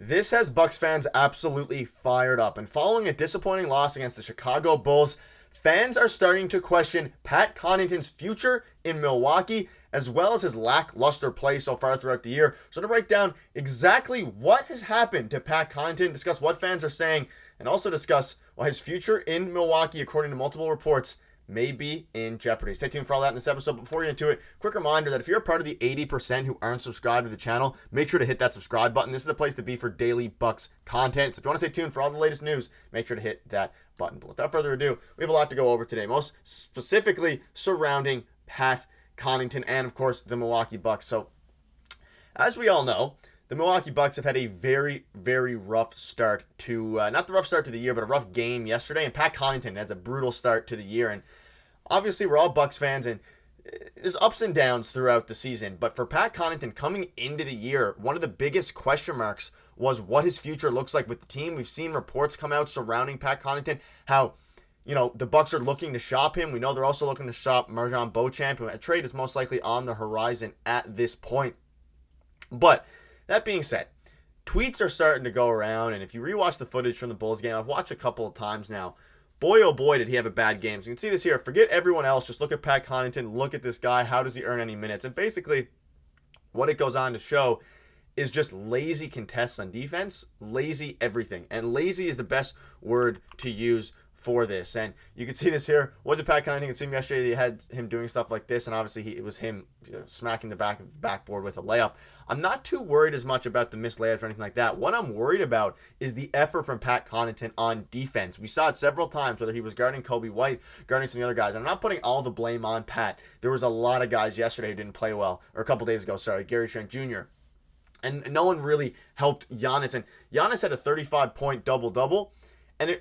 This has Bucks fans absolutely fired up, and following a disappointing loss against the Chicago Bulls, fans are starting to question Pat Connaughton's future in Milwaukee, as well as his lackluster play so far throughout the year. So to break down exactly what has happened to Pat Connaughton, discuss what fans are saying, and also discuss why his future in Milwaukee, according to multiple reports, may be in jeopardy. Stay tuned for all that in this episode. But before we get into it, quick reminder that if you're a part of the 80% who aren't subscribed to the channel, make sure to hit that subscribe button. This is the place to be for daily Bucks content. So if you want to stay tuned for all the latest news, make sure to hit that button. But without further ado, we have a lot to go over today, most specifically surrounding Pat Connaughton and, of course, the Milwaukee Bucks. So as we all know, the Milwaukee Bucks have had a very, very rough start to, not the rough start to the year, but a rough game yesterday. And Pat Connaughton has a brutal start to the year. And obviously, we're all Bucks fans, and there's ups and downs throughout the season. But for Pat Connaughton coming into the year, one of the biggest question marks was what his future looks like with the team. We've seen reports come out surrounding Pat Connaughton, how, the Bucks are looking to shop him. We know they're also looking to shop Marjan Beauchamp, and a trade is most likely on the horizon at this point. But that being said, tweets are starting to go around, and if you rewatch the footage from the Bulls game, I've watched a couple of times now. Boy, oh boy, did he have a bad game. So you can see this here. Forget everyone else. Just look at Pat Connaughton. Look at this guy. How does he earn any minutes? And basically, what it goes on to show is just lazy contests on defense, lazy everything. And lazy is the best word to use for this. And you can see this here. What did Pat Connaughton consume yesterday? They had him doing stuff like this, and obviously it was him smacking the back of the backboard with a layup. I'm not too worried as much about the missed layups or anything like that. What I'm worried about is the effort from Pat Connaughton on defense. We saw it several times, whether he was guarding Kobe White, guarding some of the other guys. And I'm not putting all the blame on Pat. There was a lot of guys yesterday who didn't play well, or a couple days ago, Gary Trent Jr., and no one really helped Giannis. And Giannis had a 35-point double-double, and it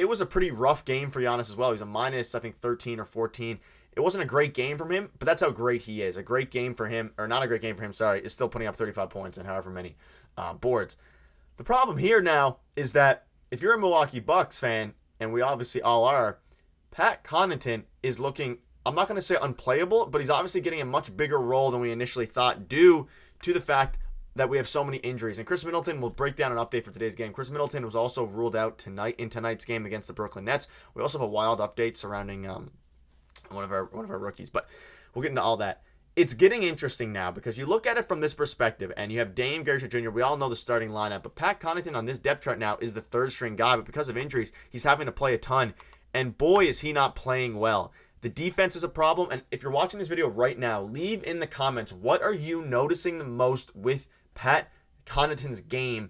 was a pretty rough game for Giannis as well. He was a minus, I think, 13 or 14. It wasn't a great game from him, but that's how great he is. A great game for him, or not a great game for him, is still putting up 35 points and however many boards. The problem here now is that if you're a Milwaukee Bucks fan, and we obviously all are, Pat Connaughton is looking, I'm not going to say unplayable, but he's obviously getting a much bigger role than we initially thought due to the fact that we have so many injuries. And Chris Middleton will break down an update for today's game. Chris Middleton was also ruled out in tonight's game against the Brooklyn Nets. We also have a wild update surrounding one of our rookies, but we'll get into all that. It's getting interesting now because you look at it from this perspective, and you have Dame, Gary Trent Jr. We all know the starting lineup, but Pat Connaughton on this depth chart now is the third string guy, but because of injuries, he's having to play a ton, and boy, is he not playing well. The defense is a problem, and if you're watching this video right now, leave in the comments, what are you noticing the most with Pat Connaughton's game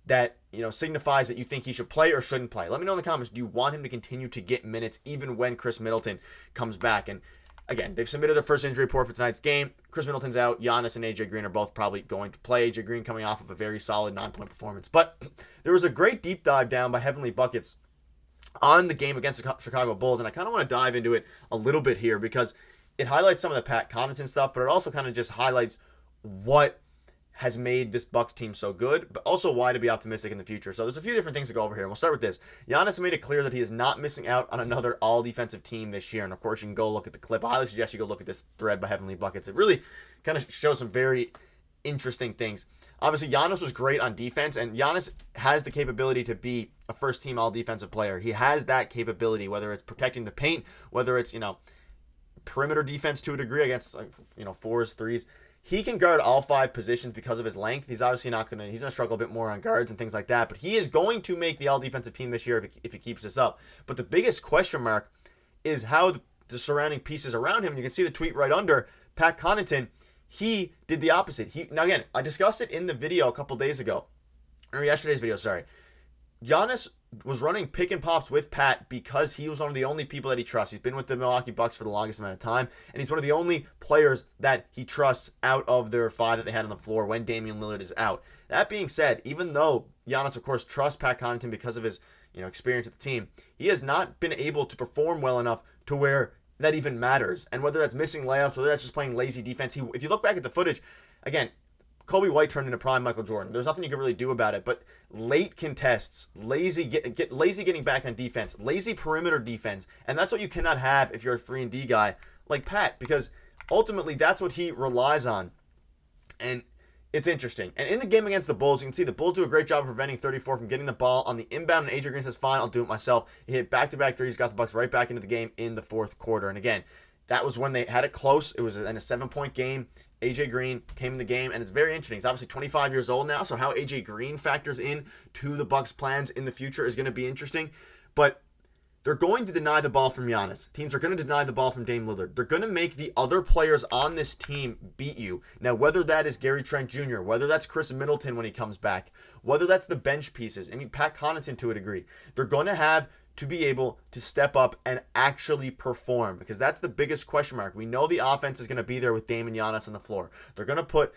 that signifies that you think he should play or shouldn't play? Let me know in the comments. Do you want him to continue to get minutes even when Chris Middleton comes back? And again, they've submitted their first injury report for tonight's game. Chris Middleton's out. Giannis and AJ Green are both probably going to play. AJ Green coming off of a very solid 9-point performance. But there was a great deep dive down by Heavenly Buckets on the game against the Chicago Bulls, and I kind of want to dive into it a little bit here because it highlights some of the Pat Connaughton stuff, but it also kind of just highlights what has made this Bucks team so good, but also why to be optimistic in the future. So there's a few different things to go over here. And we'll start with this. Giannis made it clear that he is not missing out on another all-defensive team this year. And, of course, you can go look at the clip. I highly suggest you go look at this thread by Heavenly Buckets. It really kind of shows some very interesting things. Obviously, Giannis was great on defense, and Giannis has the capability to be a first-team all-defensive player. He has that capability, whether it's protecting the paint, whether it's, perimeter defense to a degree against, fours, threes. He can guard all 5 positions because of his length. He's obviously he's going to struggle a bit more on guards and things like that, but he is going to make the all-defensive team this year if he keeps this up. But the biggest question mark is how the surrounding pieces around him. You can see the tweet right under Pat Connaughton. He did the opposite. Now again, I discussed it in the video a couple days ago, or yesterday's video, sorry. Giannis was running pick and pops with Pat because he was one of the only people that he trusts. He's been with the Milwaukee Bucks for the longest amount of time, and he's one of the only players that he trusts out of their 5 that they had on the floor when Damian Lillard is out. That being said, even though Giannis, of course, trusts Pat Connaughton because of his experience with the team, he has not been able to perform well enough to where that even matters. And whether that's missing layups, whether that's just playing lazy defense, if you look back at the footage, again, Kobe White turned into prime Michael Jordan. There's nothing you can really do about it, but late contests, lazy getting back on defense, lazy perimeter defense, and that's what you cannot have if you're a 3-and-D guy like Pat, because ultimately that's what he relies on. And it's interesting. And in the game against the Bulls, you can see the Bulls do a great job of preventing 34 from getting the ball on the inbound, and AJ Green says, fine, I'll do it myself. He hit back-to-back threes, got the Bucks right back into the game in the fourth quarter. And again, that was when they had it close. It was in a 7-point game. AJ Green came in the game, and it's very interesting. He's obviously 25 years old now, so how AJ Green factors in to the Bucks' plans in the future is going to be interesting. But they're going to deny the ball from Giannis. Teams are going to deny the ball from Dame Lillard. They're going to make the other players on this team beat you. Now, whether that is Gary Trent Jr., whether that's Chris Middleton when he comes back, whether that's the bench pieces, I mean, Pat Connaughton to a degree, they're going to have to be able to step up and actually perform, because that's the biggest question mark. We know the offense is going to be there with Dame and Giannis on the floor. They're going to put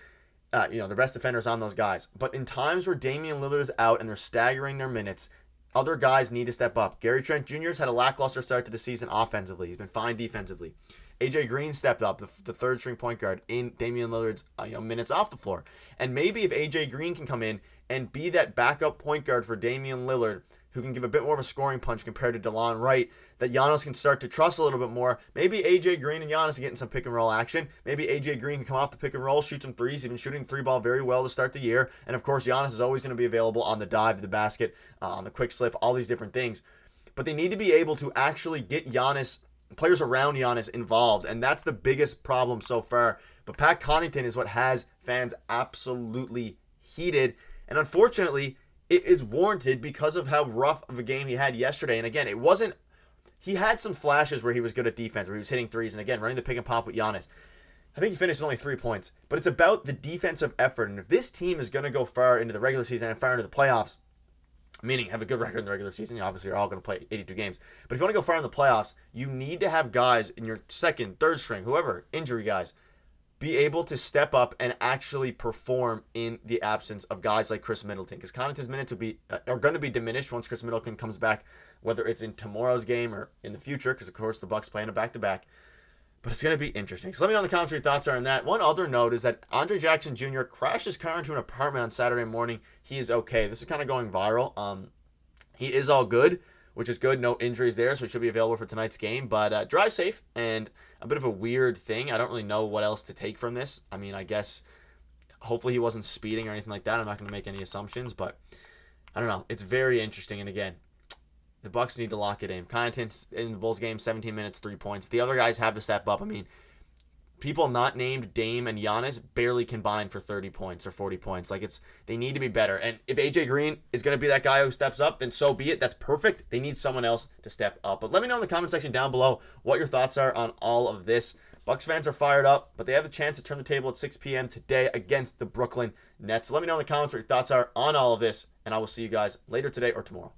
the best defenders on those guys. But in times where Damian Lillard is out and they're staggering their minutes, other guys need to step up. Gary Trent Jr. has had a lackluster start to the season offensively. He's been fine defensively. AJ Green stepped up, the third string point guard, in Damian Lillard's minutes off the floor. And maybe if AJ Green can come in and be that backup point guard for Damian Lillard, who can give a bit more of a scoring punch compared to DeLon Wright, that Giannis can start to trust a little bit more. Maybe AJ Green and Giannis are getting some pick and roll action. Maybe AJ Green can come off the pick and roll, shoot some threes. He's been shooting the three ball very well to start the year. And of course, Giannis is always going to be available on the dive to the basket, on the quick slip, all these different things. But they need to be able to actually get Giannis, players around Giannis, involved. And that's the biggest problem so far. But Pat Connaughton is what has fans absolutely heated. And unfortunately, it is warranted because of how rough of a game he had yesterday. And again, he had some flashes where he was good at defense, where he was hitting threes, and again, running the pick and pop with Giannis. I think he finished with only 3 points, but it's about the defensive effort. And if this team is going to go far into the regular season and far into the playoffs, meaning have a good record in the regular season, you obviously are all going to play 82 games. But if you want to go far in the playoffs, you need to have guys in your second, third string, whoever, injury guys, be able to step up and actually perform in the absence of guys like Chris Middleton, because Connaughton's minutes are going to be diminished once Chris Middleton comes back, whether it's in tomorrow's game or in the future, because of course the Bucks playing a back-to-back. But it's going to be interesting. So let me know in the comments what your thoughts are on that. One other note is that Andre Jackson Jr. crashed his car into an apartment on Saturday morning. He is okay. This is kind of going viral. He is all good, which is good. No injuries there, so he should be available for tonight's game. But drive safe, and a bit of a weird thing. I don't really know what else to take from this. I mean, I guess hopefully he wasn't speeding or anything like that. I'm not going to make any assumptions, but I don't know. It's very interesting. And again, the Bucks need to lock it in. Connaughton in the Bulls game, 17 minutes, 3 points. The other guys have to step up. I mean, people not named Dame and Giannis barely combine for 30 points or 40 points. They need to be better. And if AJ Green is going to be that guy who steps up, then so be it. That's perfect. They need someone else to step up. But let me know in the comment section down below what your thoughts are on all of this. Bucks fans are fired up, but they have the chance to turn the table at 6 p.m. today against the Brooklyn Nets. So let me know in the comments what your thoughts are on all of this, and I will see you guys later today or tomorrow.